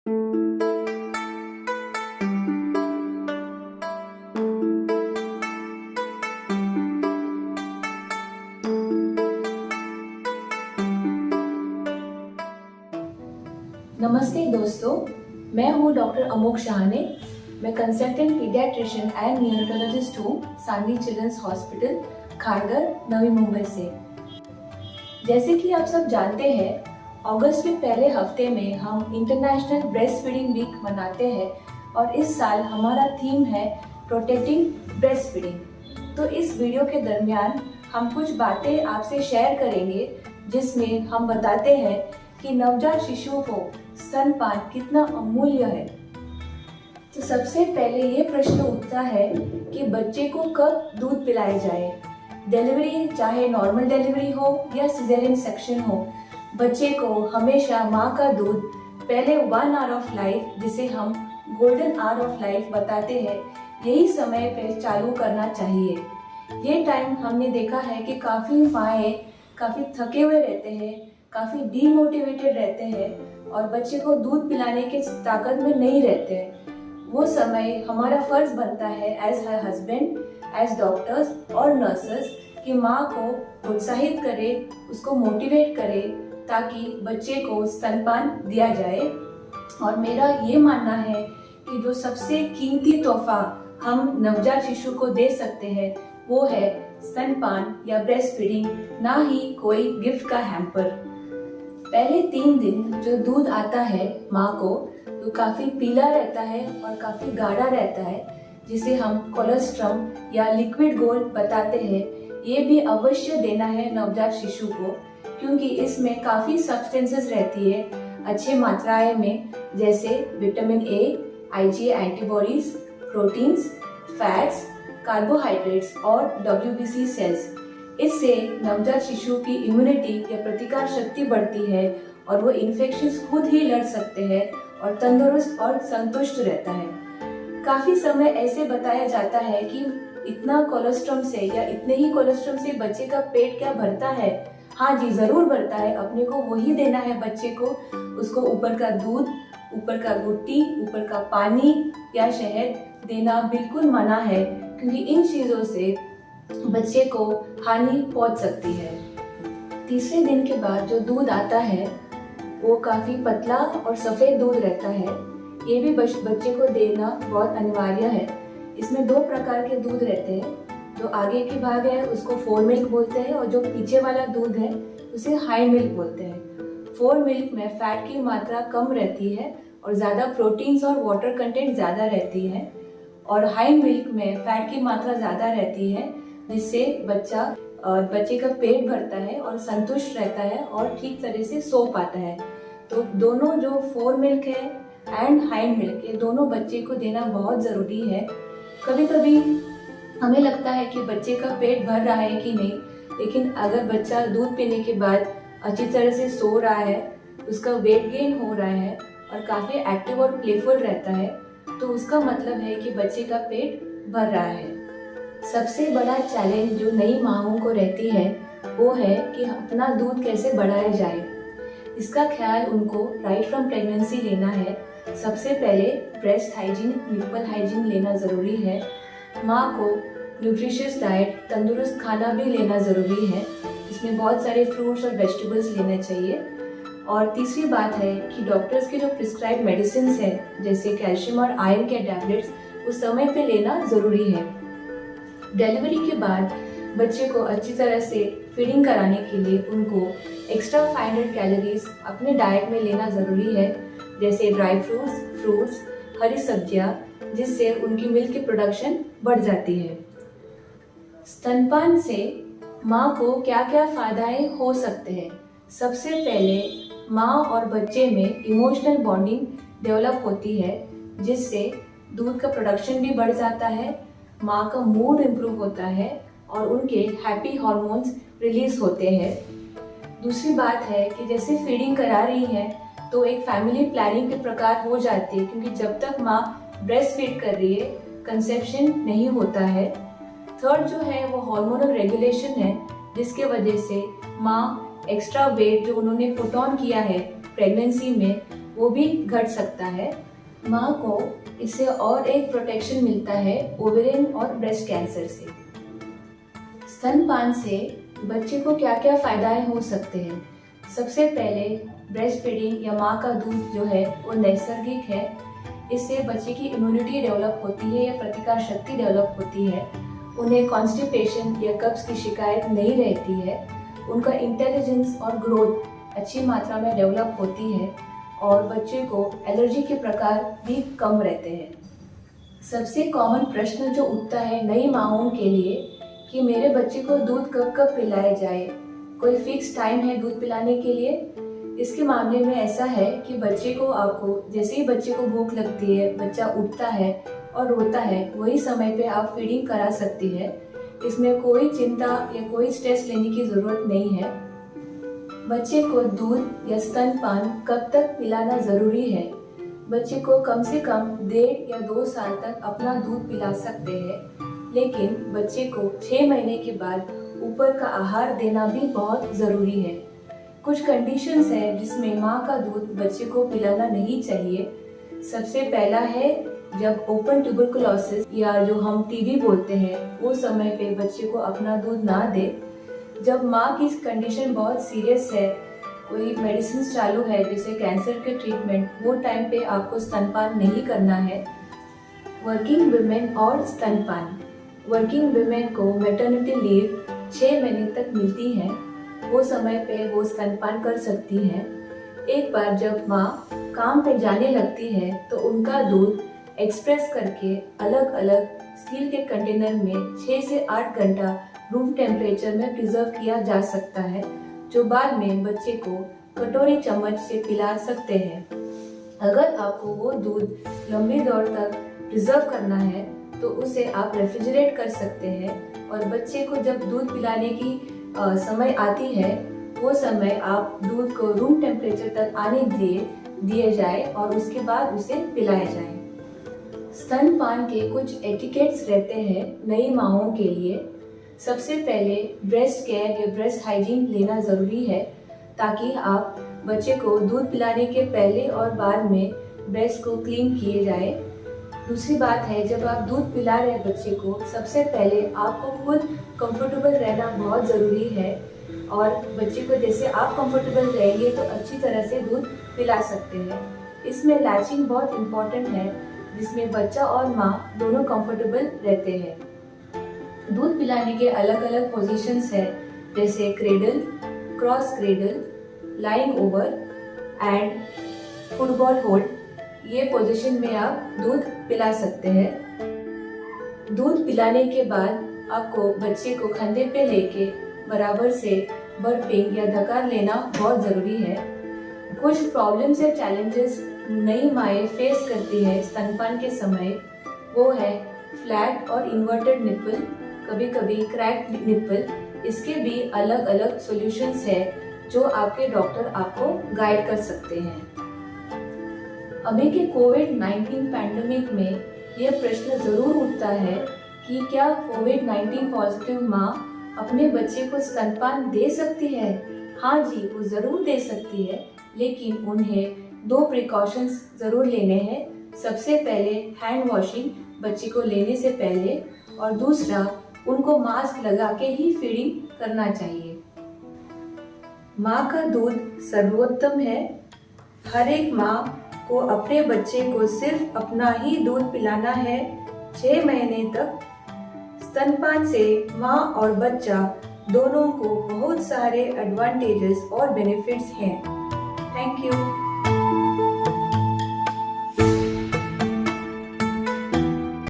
नमस्ते दोस्तों, मैं हूँ डॉक्टर अमोक शाहने। मैं कंसल्टेंट पीडियाट्रिशियन एंड न्यूरोलॉजिस्ट हूँ सांगली चिल्ड्रंस हॉस्पिटल, खारघर, नवी मुंबई से। जैसे कि आप सब जानते हैं, अगस्त के पहले हफ्ते में हम इंटरनेशनल ब्रेस्ट फीडिंग वीक मनाते हैं और इस साल हमारा थीम है प्रोटेक्टिंग ब्रेस्ट फीडिंग। तो इस वीडियो के दरमियान हम कुछ बातें आपसे शेयर करेंगे जिसमें हम बताते हैं कि नवजात शिशुओं को स्तनपान कितना अमूल्य है। तो सबसे पहले ये प्रश्न उठता है कि बच्चे को कब दूध पिलाया जाए। डिलीवरी चाहे नॉर्मल डिलीवरी हो या सिजेरियन सेक्शन हो, बच्चे को हमेशा माँ का दूध पहले 1 आवर ऑफ लाइफ, जिसे हम गोल्डन आवर ऑफ लाइफ बताते हैं, यही समय पे चालू करना चाहिए। ये टाइम हमने देखा है कि काफ़ी माएँ काफ़ी थके हुए रहते हैं, काफ़ी डीमोटिवेटेड रहते हैं और बच्चे को दूध पिलाने की ताकत में नहीं रहते हैं। वो समय हमारा फर्ज बनता है as her husband, as doctors और नर्सेस कि माँ को प्रोत्साहित करे, उसको मोटिवेट करे ताकि बच्चे को स्तनपान दिया जाए। और मेरा ये मानना है कि जो सबसे कीमती तोहफा हम नवजात शिशु को दे सकते हैं वो है स्तनपान या ब्रेस्ट फीडिंग, ना ही कोई गिफ्ट का हैम्पर। पहले 3 दिन जो दूध आता है माँ को, तो काफ़ी पीला रहता है और काफ़ी गाढ़ा रहता है, जिसे हम कोलोस्ट्रम या लिक्विड गोल्ड बताते हैं। ये भी अवश्य देना है नवजात शिशु को, क्योंकि इसमें काफ़ी सब्सटेंसेस रहती है अच्छे मात्राएं में, जैसे vitamin A, IgA antibodies, proteins, fats, carbohydrates और WBC सेल्स। इससे नवजात शिशु की इम्यूनिटी या प्रतिकार शक्ति बढ़ती है और वो इन्फेक्शंस खुद ही लड़ सकते हैं और तंदुरुस्त और संतुष्ट रहता है। काफ़ी समय ऐसे बताया जाता है कि इतना कोलेस्ट्रॉल से या इतने ही कोलेस्ट्रॉल से बच्चे का पेट क्या भरता है। हाँ जी, ज़रूर भरता है। अपने को वही देना है बच्चे को। उसको ऊपर का दूध, ऊपर का गुट्टी, ऊपर का पानी या शहद देना बिल्कुल मना है, क्योंकि इन चीज़ों से बच्चे को हानि पहुंच सकती है। तीसरे दिन के बाद जो दूध आता है वो काफ़ी पतला और सफ़ेद दूध रहता है। ये भी बच्चे को देना बहुत अनिवार्य है। इसमें 2 प्रकार के दूध रहते हैं। जो आगे के भाग है उसको फोर मिल्क बोलते हैं और जो पीछे वाला दूध है उसे हाई मिल्क बोलते हैं। फोर मिल्क में फैट की मात्रा कम रहती है और ज़्यादा प्रोटीन्स और वाटर कंटेंट ज़्यादा रहती है, और हाई मिल्क में फैट की मात्रा ज़्यादा रहती है, जिससे बच्चे का पेट भरता है और संतुष्ट रहता है और ठीक तरह से सो पाता है। तो दोनों जो 4 मिल्क है एंड हाई मिल्क, ये दोनों बच्चे को देना बहुत ज़रूरी है। कभी कभी हमें लगता है कि बच्चे का पेट भर रहा है कि नहीं, लेकिन अगर बच्चा दूध पीने के बाद अच्छी तरह से सो रहा है, उसका वेट गेन हो रहा है और काफ़ी एक्टिव और प्लेफुल रहता है, तो उसका मतलब है कि बच्चे का पेट भर रहा है। सबसे बड़ा चैलेंज जो नई माँओं को रहती है वो है कि अपना दूध कैसे बढ़ाया जाए। इसका ख्याल उनको राइट फ्रॉम प्रेगनेंसी लेना है। सबसे पहले ब्रेस्ट हाइजीन, निप्पल हाइजीन लेना ज़रूरी है। माँ को न्यूट्रिशियस डाइट, तंदुरुस्त खाना भी लेना ज़रूरी है, इसमें बहुत सारे फ्रूट्स और वेजिटेबल्स लेना चाहिए। और तीसरी बात है कि डॉक्टर्स के जो प्रिस्क्राइब मेडिसिन है, जैसे कैल्शियम और आयरन के टैबलेट्स, उस समय पे लेना ज़रूरी है। डिलीवरी के बाद बच्चे को अच्छी तरह से फीडिंग कराने के लिए उनको एक्स्ट्रा 500 कैलोरीज अपने डाइट में लेना ज़रूरी है, जैसे ड्राई फ्रूट्स, हरी सब्जियां, जिससे उनकी मिल्क की प्रोडक्शन बढ़ जाती है। स्तनपान से माँ को क्या क्या फ़ायदे हो सकते हैं। सबसे पहले माँ और बच्चे में इमोशनल बॉन्डिंग डेवलप होती है, जिससे दूध का प्रोडक्शन भी बढ़ जाता है, माँ का मूड इम्प्रूव होता है और उनके हैप्पी हार्मोन्स रिलीज होते हैं। दूसरी बात है कि जैसे फीडिंग करा रही है तो एक फैमिली प्लानिंग के प्रकार हो जाती है, क्योंकि जब तक माँ ब्रेस्ट फीड कर रही है कंसेप्शन नहीं होता है। थर्ड जो है वो हार्मोनल रेगुलेशन है, जिसके वजह से माँ एक्स्ट्रा वेट जो उन्होंने पुट ऑन किया है प्रेगनेंसी में, वो भी घट सकता है। माँ को इससे और एक प्रोटेक्शन मिलता है ओवेरियन और ब्रेस्ट कैंसर से। स्तनपान से बच्चे को क्या क्या फायदाएं हो सकते हैं। सबसे पहले ब्रेस्ट फीडिंग या माँ का दूध जो है वो नैसर्गिक है। इससे बच्चे की इम्यूनिटी डेवलप होती है या प्रतिकार शक्ति डेवलप होती है। उन्हें कॉन्स्टिपेशन या कब्ज की शिकायत नहीं रहती है। उनका इंटेलिजेंस और ग्रोथ अच्छी मात्रा में डेवलप होती है और बच्चे को एलर्जी के प्रकार भी कम रहते हैं। सबसे कॉमन प्रश्न जो उठता है नई माँओं के लिए कि मेरे बच्चे को दूध कब कब पिलाया जाए, कोई फिक्स टाइम है दूध पिलाने के लिए। इसके मामले में ऐसा है कि बच्चे को आपको जैसे ही बच्चे को भूख लगती है, बच्चा उठता है और रोता है, वही समय पे आप फीडिंग करा सकती है। इसमें कोई चिंता या कोई स्ट्रेस लेने की जरूरत नहीं है। बच्चे को दूध या स्तनपान कब तक पिलाना जरूरी है। बच्चे को कम से कम 1.5 या 2 साल तक अपना दूध पिला सकते हैं, लेकिन बच्चे को 6 महीने के बाद ऊपर का आहार देना भी बहुत जरूरी है। कुछ कंडीशंस हैं जिसमें माँ का दूध बच्चे को पिलाना नहीं चाहिए। सबसे पहला है जब ओपन ट्यूबरकुलोसिस या जो हम टीबी बोलते हैं वो समय पे बच्चे को अपना दूध ना दे। जब माँ की कंडीशन बहुत सीरियस है, कोई मेडिसिन चालू है जैसे कैंसर के ट्रीटमेंट, वो टाइम पे आपको स्तनपान नहीं करना है। वर्किंग वुमेन और स्तनपान। वर्किंग वुमेन को मैटरनिटी लीव 6 महीने तक मिलती है। वो समय पे वो स्तनपान कर सकती हैं। एक बार जब माँ काम पे जाने लगती है तो उनका दूध एक्सप्रेस करके अलग अलग स्टील के कंटेनर में 6 से 8 घंटा रूम टेम्परेचर में प्रिजर्व किया जा सकता है, जो बाद में बच्चे को कटोरी चम्मच से पिला सकते हैं। अगर आपको वो दूध लंबी दौर तक प्रिजर्व करना है तो उसे आप रेफ्रिजरेट कर सकते हैं और बच्चे को जब दूध पिलाने की समय आती है वो समय आप दूध को रूम टेम्परेचर तक आने दिए जाए और उसके बाद उसे पिलाया जाए। स्तनपान के कुछ एटिकेट्स रहते हैं नई माँओं के लिए। सबसे पहले ब्रेस्ट केयर या ब्रेस्ट हाइजीन लेना ज़रूरी है ताकि आप बच्चे को दूध पिलाने के पहले और बाद में ब्रेस्ट को क्लीन किए जाए। दूसरी बात है जब आप दूध पिला रहे हैं बच्चे को, सबसे पहले आपको खुद कंफर्टेबल रहना बहुत ज़रूरी है और बच्चे को जैसे आप कंफर्टेबल रहेंगे तो अच्छी तरह से दूध पिला सकते हैं। इसमें लैचिंग बहुत इम्पॉर्टेंट है जिसमें बच्चा और माँ दोनों कंफर्टेबल रहते हैं। दूध पिलाने के अलग अलग पोजीशंस हैं जैसे cradle, cross cradle, lying over and football hold. ये पोजीशन में आप दूध पिला सकते हैं। दूध पिलाने के बाद आपको बच्चे को कंधे पे लेके बराबर से बर्पिंग या धक्कार लेना बहुत ज़रूरी है। कुछ प्रॉब्लम्स या चैलेंजेस नई माएँ फेस करती है स्तनपान के समय, वो है फ्लैट और इन्वर्टेड निप्पल, कभी कभी क्रैक्ड निप्पल। इसके भी अलग अलग सॉल्यूशंस है जो आपके डॉक्टर आपको गाइड कर सकते हैं। अभी के कोविड-19 पैंडेमिक में यह प्रश्न जरूर उठता है कि क्या कोविड-19 पॉजिटिव माँ अपने बच्चे को स्तनपान दे सकती है। हाँ जी, वो ज़रूर दे सकती है, लेकिन उन्हें 2 प्रिकॉशंस ज़रूर लेने हैं। सबसे पहले हैंड वॉशिंग बच्चे को लेने से पहले, और दूसरा उनको मास्क लगा के ही फीडिंग करना चाहिए। माँ का दूध सर्वोत्तम है। हर एक माँ को अपने बच्चे को सिर्फ अपना ही दूध पिलाना है 6 महीने तक। स्तनपान से माँ और बच्चा दोनों को बहुत सारे एडवांटेजेस और बेनिफिट्स हैं। Thank you.